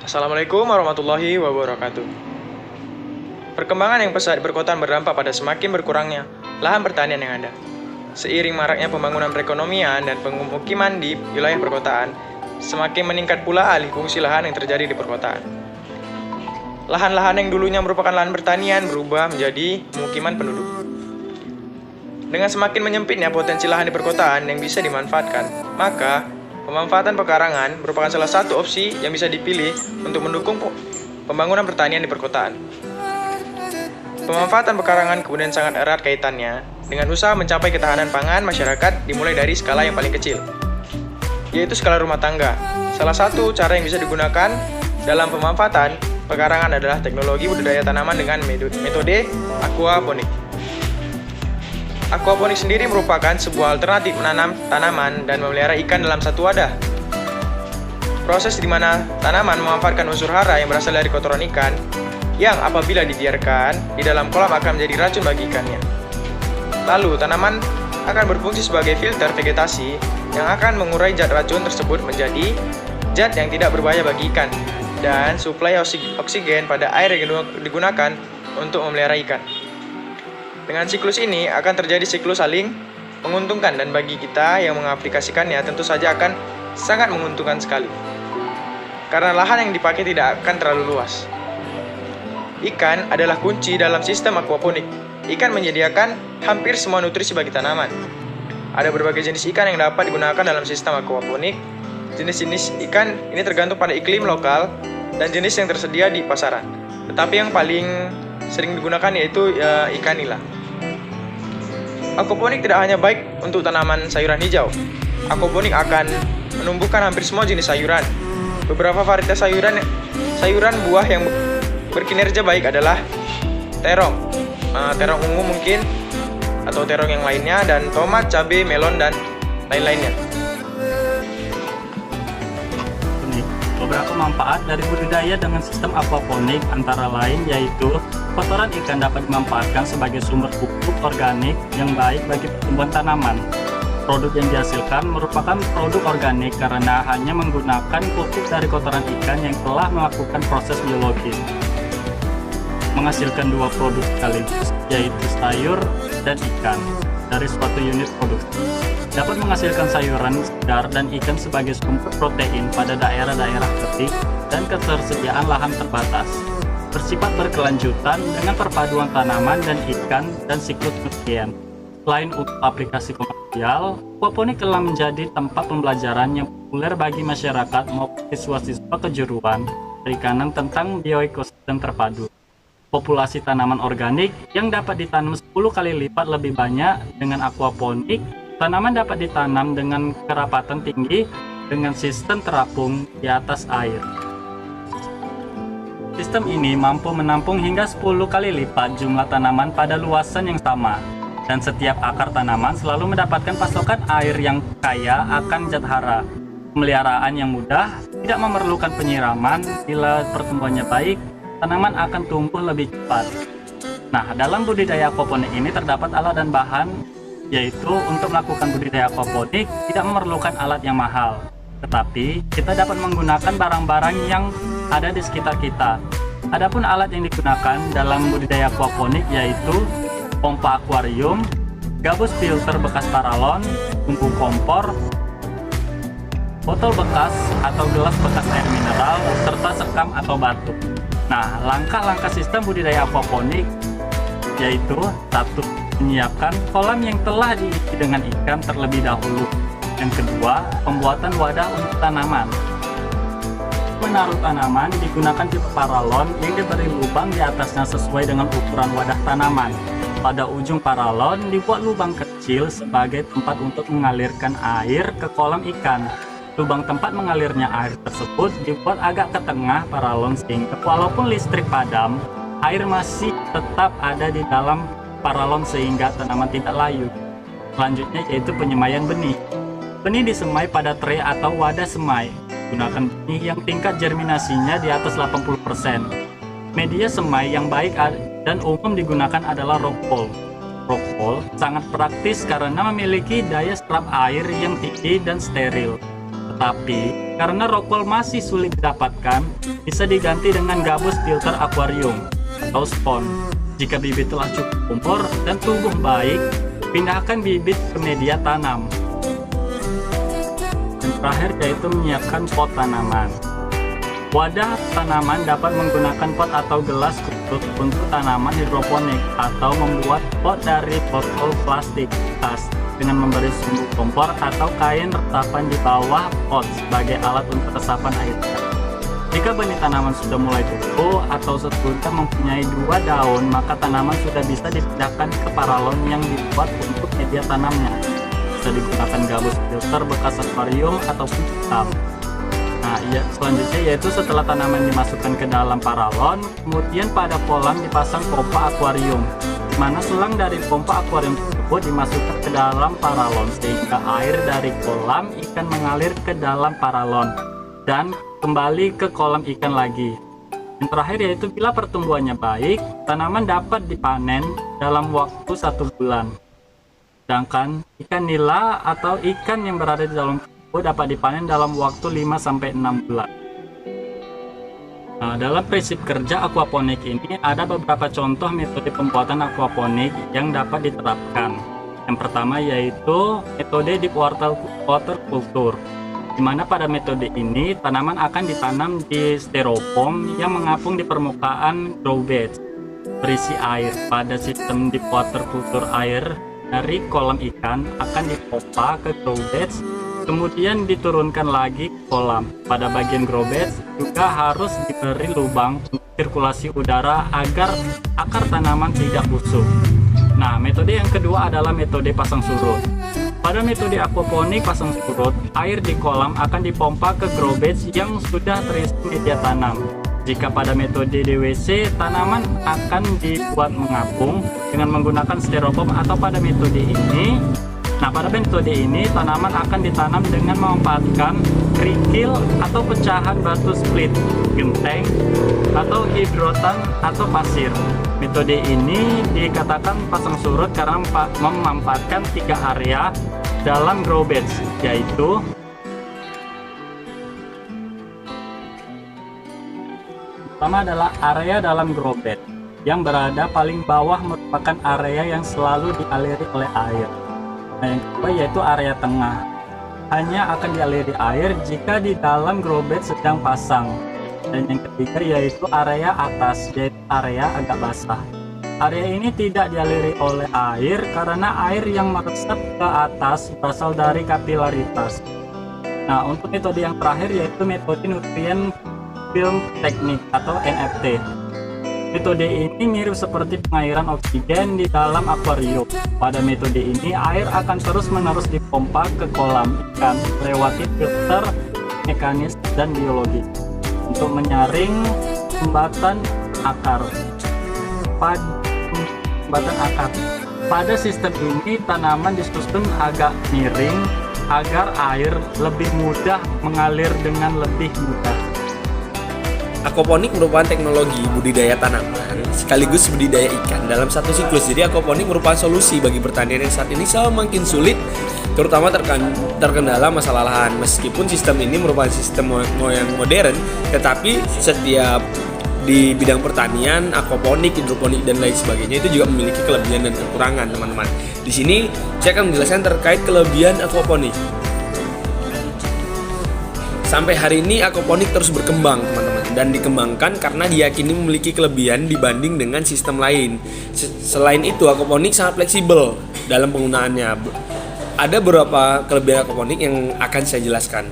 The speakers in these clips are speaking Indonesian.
Assalamualaikum warahmatullahi wabarakatuh. Perkembangan yang pesat di perkotaan berdampak pada semakin berkurangnya lahan pertanian yang ada. Seiring maraknya pembangunan perekonomian dan pemukiman di wilayah perkotaan, semakin meningkat pula alih fungsi lahan yang terjadi di perkotaan. Lahan-lahan yang dulunya merupakan lahan pertanian berubah menjadi pemukiman penduduk. Dengan semakin menyempitnya potensi lahan di perkotaan yang bisa dimanfaatkan, maka pemanfaatan pekarangan merupakan salah satu opsi yang bisa dipilih untuk mendukung pembangunan pertanian di perkotaan. Pemanfaatan pekarangan kemudian sangat erat kaitannya dengan usaha mencapai ketahanan pangan masyarakat dimulai dari skala yang paling kecil, yaitu skala rumah tangga. Salah satu cara yang bisa digunakan dalam pemanfaatan pekarangan adalah teknologi budidaya tanaman dengan metode aquaponik. Aquaponik sendiri merupakan sebuah alternatif menanam tanaman dan memelihara ikan dalam satu wadah. Proses di mana tanaman memanfaatkan unsur hara yang berasal dari kotoran ikan yang apabila dibiarkan di dalam kolam akan menjadi racun bagi ikannya. Lalu tanaman akan berfungsi sebagai filter vegetasi yang akan mengurai zat racun tersebut menjadi zat yang tidak berbahaya bagi ikan dan suplai oksigen pada air yang digunakan untuk memelihara ikan. Dengan siklus ini akan terjadi siklus saling menguntungkan dan bagi kita yang mengaplikasikannya tentu saja akan sangat menguntungkan sekali. Karena lahan yang dipakai tidak akan terlalu luas. Ikan adalah kunci dalam sistem aquaponik. Ikan menyediakan hampir semua nutrisi bagi tanaman. Ada berbagai jenis ikan yang dapat digunakan dalam sistem aquaponik. Jenis-jenis ikan ini tergantung pada iklim lokal dan jenis yang tersedia di pasaran. Tetapi yang paling sering digunakan yaitu ikan nila. Aquaponik tidak hanya baik untuk tanaman sayuran hijau. Aquaponik akan menumbuhkan hampir semua jenis sayuran. Beberapa varietas sayuran buah yang berkinerja baik adalah terong, terong ungu mungkin, atau terong yang lainnya, dan tomat, cabai, melon, dan lain-lainnya. Beberapa manfaat dari budidaya dengan sistem aquaponik antara lain yaitu kotoran ikan dapat dimanfaatkan sebagai sumber pupuk organik yang baik bagi pertumbuhan tanaman. Produk yang dihasilkan merupakan produk organik karena hanya menggunakan pupuk dari kotoran ikan yang telah melakukan proses biologis. Menghasilkan dua produk sekaligus, yaitu sayur dan ikan dari suatu unit produksi. Dapat menghasilkan sayuran segar dan ikan sebagai sumber protein pada daerah-daerah kering dan ketersediaan lahan terbatas. Bersifat berkelanjutan dengan perpaduan tanaman dan ikan dan siklus nutrien. Selain untuk aplikasi komersial, aquaponik telah menjadi tempat pembelajaran yang populer bagi masyarakat maupun siswa-siswa kejuruan perikanan tentang bioekosistem terpadu. Populasi tanaman organik yang dapat ditanam 10 kali lipat lebih banyak dengan aquaponik. Tanaman dapat ditanam dengan kerapatan tinggi dengan sistem terapung di atas air. Sistem ini mampu menampung hingga 10 kali lipat jumlah tanaman pada luasan yang sama, dan setiap akar tanaman selalu mendapatkan pasokan air yang kaya akan zat hara. Pemeliharaan yang mudah, tidak memerlukan penyiraman. Bila pertumbuhannya baik, tanaman akan tumbuh lebih cepat. Nah, dalam budidaya aquaponik ini terdapat alat dan bahan, yaitu untuk melakukan budidaya aquaponik tidak memerlukan alat yang mahal, tetapi kita dapat menggunakan barang-barang yang ada di sekitar kita. Adapun alat yang digunakan dalam budidaya aquaponik yaitu pompa akuarium, gabus filter bekas paralon, tungku kompor, botol bekas atau gelas bekas air mineral, serta sekam atau batu. Nah, langkah-langkah sistem budidaya aquaponik yaitu: 1. Menyiapkan kolam yang telah diisi dengan ikan terlebih dahulu. Yang kedua, pembuatan wadah untuk tanaman. Menaruh tanaman digunakan tipe paralon yang diberi lubang di atasnya sesuai dengan ukuran wadah tanaman. Pada ujung paralon dibuat lubang kecil sebagai tempat untuk mengalirkan air ke kolam ikan. Lubang tempat mengalirnya air tersebut dibuat agak ke tengah paralon sehingga walaupun listrik padam, air masih tetap ada di dalam paralon sehingga tanaman tidak layu. Selanjutnya yaitu penyemaian benih. Benih disemai pada tray atau wadah semai. Gunakan benih yang tingkat germinasinya di atas 80%. Media semai yang baik dan umum digunakan adalah rockwool. Rockwool sangat praktis karena memiliki daya serap air yang tinggi dan steril. Tapi karena rockwool masih sulit didapatkan, bisa diganti dengan gabus filter akuarium atau spon. Jika bibit telah cukup umur dan tumbuh baik, pindahkan bibit ke media tanam. Dan terakhir yaitu menyiapkan pot tanaman. Wadah tanaman dapat menggunakan pot atau gelas khusus untuk tanaman hidroponik atau membuat pot dari botol plastik tas dengan memberi sumbu kompor atau kain resapan di bawah pot sebagai alat untuk resapan air. Jika benih tanaman sudah mulai tumbuh atau sudah mempunyai 2 daun, maka tanaman sudah bisa dipindahkan ke paralon yang dibuat untuk media tanamnya. Bisa digunakan gabus filter bekas akuarium ataupun hitam. Nah, selanjutnya yaitu setelah tanaman dimasukkan ke dalam paralon, kemudian pada kolam dipasang pompa akuarium, di mana selang dari pompa akuarium tersebut dimasukkan ke dalam paralon sehingga air dari kolam ikan mengalir ke dalam paralon dan kembali ke kolam ikan lagi. Yang terakhir yaitu bila pertumbuhannya baik, tanaman dapat dipanen dalam waktu 1 bulan. Sedangkan ikan nila atau ikan yang berada di dalam tubuh dapat dipanen dalam waktu 5-6 bulan. Nah, dalam prinsip kerja aquaponik ini ada beberapa contoh metode pembuatan aquaponik yang dapat diterapkan. Yang pertama yaitu metode deep water culture, di mana pada metode ini tanaman akan ditanam di styrofoam yang mengapung di permukaan grow beds berisi air. Pada sistem deep water culture, air dari kolam ikan akan dipompa ke grow beds, kemudian diturunkan lagi ke kolam. Pada bagian grow beds juga harus diberi lubang untuk sirkulasi udara agar akar tanaman tidak busuk. Nah, metode yang kedua adalah metode pasang surut. Pada metode aquaponik pasang surut, air di kolam akan dipompa ke grow beds yang sudah terisi media tanam. Jika pada metode DWC, tanaman akan dibuat mengapung dengan menggunakan styrofoam atau pada metode ini. Nah, pada metode ini tanaman akan ditanam dengan memanfaatkan kerikil atau pecahan batu split, genteng, atau hidrotan atau pasir. Metode ini dikatakan pasang surut karena memanfaatkan 3 area dalam grow beds, yaitu pertama adalah area dalam grow bed yang berada paling bawah merupakan area yang selalu dialiri oleh air. Nah, yang kedua yaitu area tengah, hanya akan dialiri air jika di dalam grow bed sedang pasang. Dan yang ketiga yaitu area atas, yaitu area agak basah. Area ini tidak dialiri oleh air karena air yang meresap ke atas berasal dari kapilaritas. Nah, untuk metode yang terakhir yaitu metode nutrient film technique atau NFT. Metode ini mirip seperti pengairan oksigen di dalam akuarium. Pada metode ini air akan terus-menerus dipompa ke kolam ikan melewati filter mekanis dan biologis untuk menyaring sumbatan akar. Pada sistem ini tanaman disusun agak miring agar air lebih mudah mengalir dengan lebih mudah. Aquaponik merupakan teknologi budidaya tanaman sekaligus budidaya ikan dalam satu siklus. Jadi aquaponik merupakan solusi bagi pertanian yang saat ini semakin sulit, terutama terkendala masalah lahan. Meskipun sistem ini merupakan sistem yang modern, tetapi setiap di bidang pertanian, aquaponik, hidroponik dan lain sebagainya itu juga memiliki kelebihan dan kekurangan, teman-teman. Di sini saya akan menjelaskan terkait kelebihan aquaponik. Sampai hari ini aquaponik terus berkembang, teman-teman, dan dikembangkan karena diyakini memiliki kelebihan dibanding dengan sistem lain. Selain itu, aquaponik sangat fleksibel dalam penggunaannya. Ada beberapa kelebihan aquaponik yang akan saya jelaskan.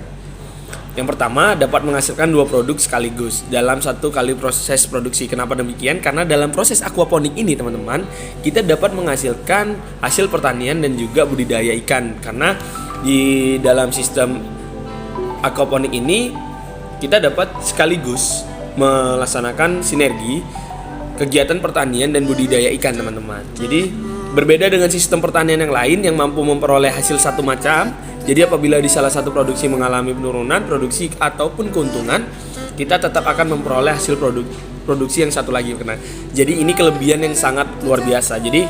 Yang pertama, dapat menghasilkan 2 produk sekaligus dalam 1 kali proses produksi. Kenapa demikian? Karena dalam proses aquaponik ini, teman-teman, kita dapat menghasilkan hasil pertanian dan juga budidaya ikan. Karena di dalam sistem aquaponik ini kita dapat sekaligus melaksanakan sinergi kegiatan pertanian dan budidaya ikan, teman-teman. Jadi berbeda dengan sistem pertanian yang lain yang mampu memperoleh hasil satu macam. Jadi apabila di salah satu produksi mengalami penurunan produksi ataupun keuntungan, kita tetap akan memperoleh hasil produksi yang satu lagi. Jadi ini kelebihan yang sangat luar biasa. Jadi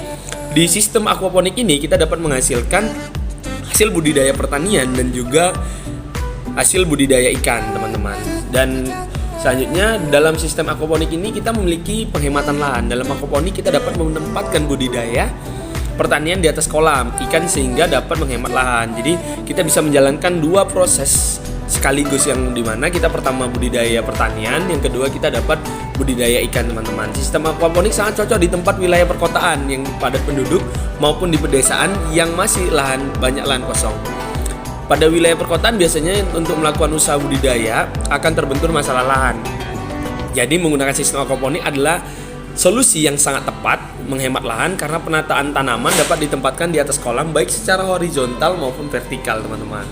di sistem aquaponik ini kita dapat menghasilkan hasil budidaya pertanian dan juga hasil budidaya ikan, teman-teman. Dan selanjutnya dalam sistem aquaponik ini kita memiliki penghematan lahan. Dalam aquaponik kita dapat menempatkan budidaya pertanian di atas kolam ikan sehingga dapat menghemat lahan. Jadi kita bisa menjalankan dua proses sekaligus, yang dimana kita pertama budidaya pertanian, yang kedua kita dapat budidaya ikan, teman-teman. Sistem aquaponik sangat cocok di tempat wilayah perkotaan yang padat penduduk maupun di pedesaan yang masih banyak lahan kosong. Pada wilayah perkotaan biasanya untuk melakukan usaha budidaya akan terbentur masalah lahan. Jadi menggunakan sistem aquaponik adalah solusi yang sangat tepat menghemat lahan karena penataan tanaman dapat ditempatkan di atas kolam baik secara horizontal maupun vertikal, teman-teman.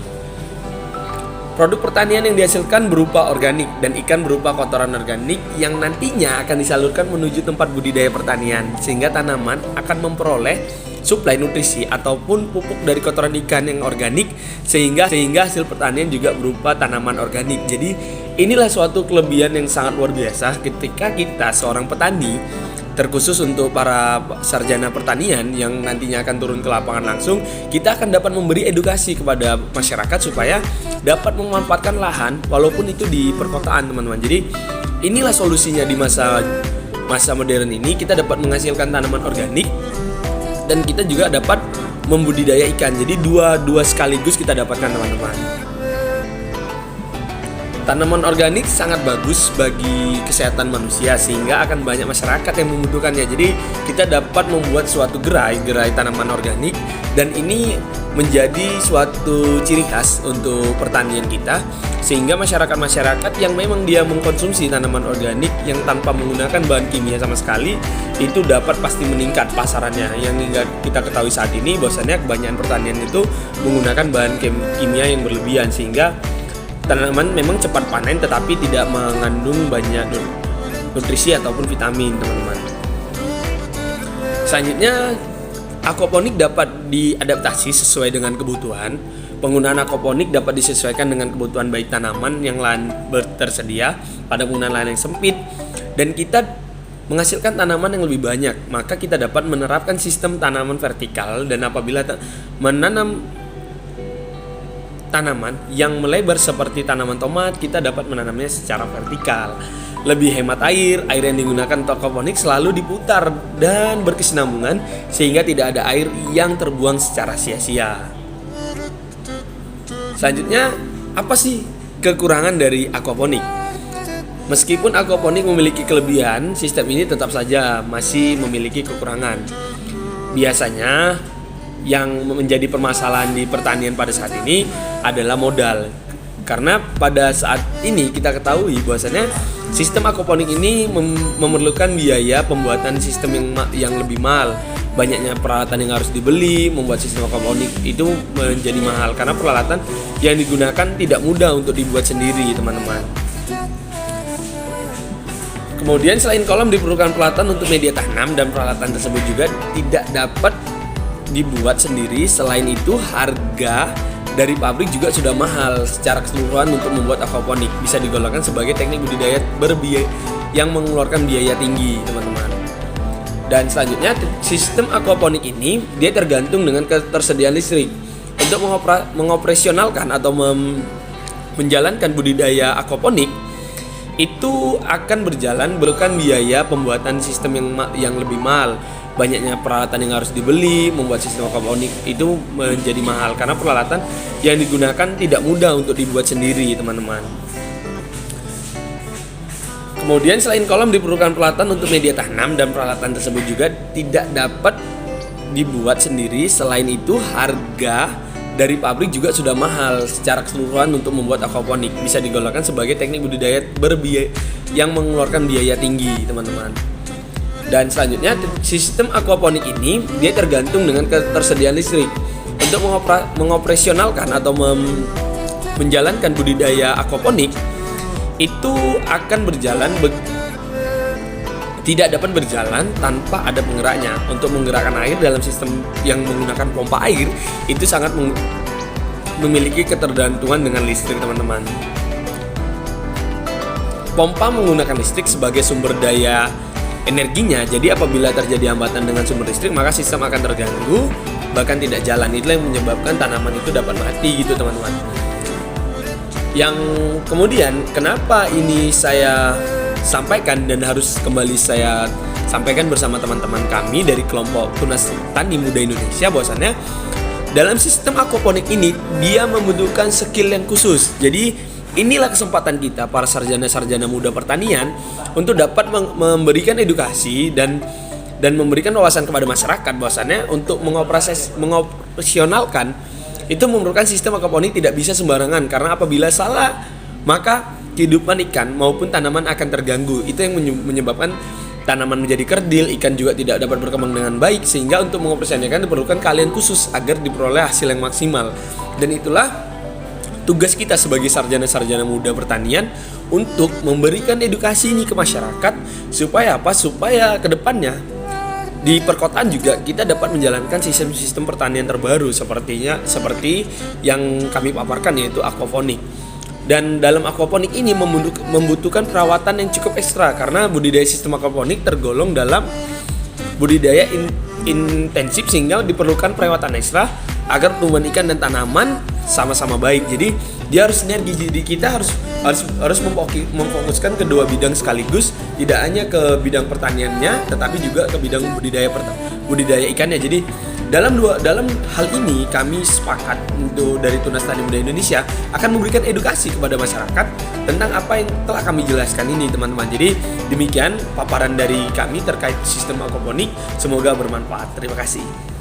Produk pertanian yang dihasilkan berupa organik dan ikan berupa kotoran organik yang nantinya akan disalurkan menuju tempat budidaya pertanian sehingga tanaman akan memperoleh suplai nutrisi ataupun pupuk dari kotoran ikan yang organik sehingga hasil pertanian juga berupa tanaman organik. Jadi inilah suatu kelebihan yang sangat luar biasa ketika kita seorang petani, terkhusus untuk para sarjana pertanian yang nantinya akan turun ke lapangan langsung, kita akan dapat memberi edukasi kepada masyarakat supaya dapat memanfaatkan lahan walaupun itu di perkotaan, teman-teman. Jadi inilah solusinya di masa modern ini, kita dapat menghasilkan tanaman organik dan kita juga dapat membudidaya ikan. Jadi dua sekaligus kita dapatkan, teman-teman. Tanaman organik sangat bagus bagi kesehatan manusia sehingga akan banyak masyarakat yang membutuhkannya. Jadi kita dapat membuat suatu gerai tanaman organik dan ini menjadi suatu ciri khas untuk pertanian kita sehingga masyarakat yang memang dia mengkonsumsi tanaman organik yang tanpa menggunakan bahan kimia sama sekali itu dapat pasti meningkat pasarannya. Yang hingga kita ketahui saat ini bahwasanya kebanyakan pertanian itu menggunakan bahan kimia yang berlebihan sehingga tanaman memang cepat panen tetapi tidak mengandung banyak nutrisi ataupun vitamin, teman-teman. Selanjutnya, aquaponik dapat diadaptasi sesuai dengan kebutuhan. Penggunaan aquaponik dapat disesuaikan dengan kebutuhan baik tanaman yang lahan tersedia pada penggunaan lahan yang sempit dan kita menghasilkan tanaman yang lebih banyak, maka kita dapat menerapkan sistem tanaman vertikal. Dan apabila menanam tanaman yang melebar seperti tanaman tomat, kita dapat menanamnya secara vertikal. Lebih hemat air yang digunakan untuk aquaponik selalu diputar dan berkesinambungan sehingga tidak ada air yang terbuang secara sia-sia. Selanjutnya, apa sih kekurangan dari aquaponik? Meskipun aquaponik memiliki kelebihan, sistem ini tetap saja masih memiliki kekurangan. Biasanya yang menjadi permasalahan di pertanian pada saat ini adalah modal. Karena pada saat ini kita ketahui bahwasanya sistem aquaponik ini memerlukan biaya pembuatan sistem yang lebih mahal. Banyaknya peralatan yang harus dibeli, membuat sistem aquaponik itu menjadi mahal karena peralatan yang digunakan tidak mudah untuk dibuat sendiri, teman-teman. Kemudian selain kolam diperlukan peralatan untuk media tanam dan peralatan tersebut juga tidak dapat dibuat sendiri. Selain itu harga dari pabrik juga sudah mahal secara keseluruhan untuk membuat aquaponik. Bisa digolongkan sebagai teknik budidaya berbiaya yang mengeluarkan biaya tinggi, teman-teman. Dan selanjutnya sistem aquaponik ini dia tergantung dengan ketersediaan listrik. Untuk mengoperasionalkan atau menjalankan budidaya aquaponik itu akan berkan biaya pembuatan sistem yang lebih mahal. Banyaknya peralatan yang harus dibeli, membuat sistem aquaponik itu menjadi mahal karena peralatan yang digunakan tidak mudah untuk dibuat sendiri, teman-teman. Kemudian selain kolam diperlukan peralatan untuk media tanam dan peralatan tersebut juga tidak dapat dibuat sendiri. Selain itu harga dari pabrik juga sudah mahal secara keseluruhan untuk membuat aquaponik. Bisa digolongkan sebagai teknik budidaya berbiaya yang mengeluarkan biaya tinggi, teman-teman. Dan selanjutnya sistem aquaponik ini dia tergantung dengan ketersediaan listrik. Untuk mengoperasionalkan atau menjalankan budidaya aquaponik itu akan tidak dapat berjalan tanpa ada penggeraknya. Untuk menggerakkan air dalam sistem yang menggunakan pompa air itu sangat memiliki ketergantungan dengan listrik, teman-teman. Pompa menggunakan listrik sebagai sumber daya energinya, jadi apabila terjadi hambatan dengan sumber listrik maka sistem akan terganggu bahkan tidak jalan. Itulah yang menyebabkan tanaman itu dapat mati gitu, teman-teman. Yang kemudian kenapa ini saya sampaikan dan harus kembali saya sampaikan bersama teman-teman kami dari kelompok Tunas Tani Muda Indonesia, bahwasannya dalam sistem aquaponik ini dia membutuhkan skill yang khusus. Jadi inilah kesempatan kita para sarjana-sarjana muda pertanian untuk dapat memberikan edukasi dan memberikan wawasan kepada masyarakat bahwasannya untuk mengoperasionalkan itu memerlukan sistem aquaponik tidak bisa sembarangan, karena apabila salah maka kehidupan ikan maupun tanaman akan terganggu. Itu yang menyebabkan tanaman menjadi kerdil, ikan juga tidak dapat berkembang dengan baik, sehingga untuk mengoperasionalkan diperlukan keahlian khusus agar diperoleh hasil yang maksimal. Dan itulah tugas kita sebagai sarjana-sarjana muda pertanian untuk memberikan edukasi ini ke masyarakat supaya apa? Supaya kedepannya di perkotaan juga kita dapat menjalankan sistem-sistem pertanian terbaru seperti yang kami paparkan, yaitu aquaponik. Dan dalam aquaponik ini membutuhkan perawatan yang cukup ekstra, karena budidaya sistem aquaponik tergolong dalam budidaya intensif, sehingga diperlukan perawatan ekstra agar tumbuhan ikan dan tanaman sama-sama baik. Jadi dia harus sinergi. Jadi kita harus memfokuskan kedua bidang sekaligus, tidak hanya ke bidang pertaniannya tetapi juga ke bidang budidaya ikannya. Jadi dalam hal ini kami sepakat untuk dari Tunas Tani Muda Indonesia akan memberikan edukasi kepada masyarakat tentang apa yang telah kami jelaskan ini, teman-teman. Jadi demikian paparan dari kami terkait sistem aquaponik, semoga bermanfaat. Terima kasih.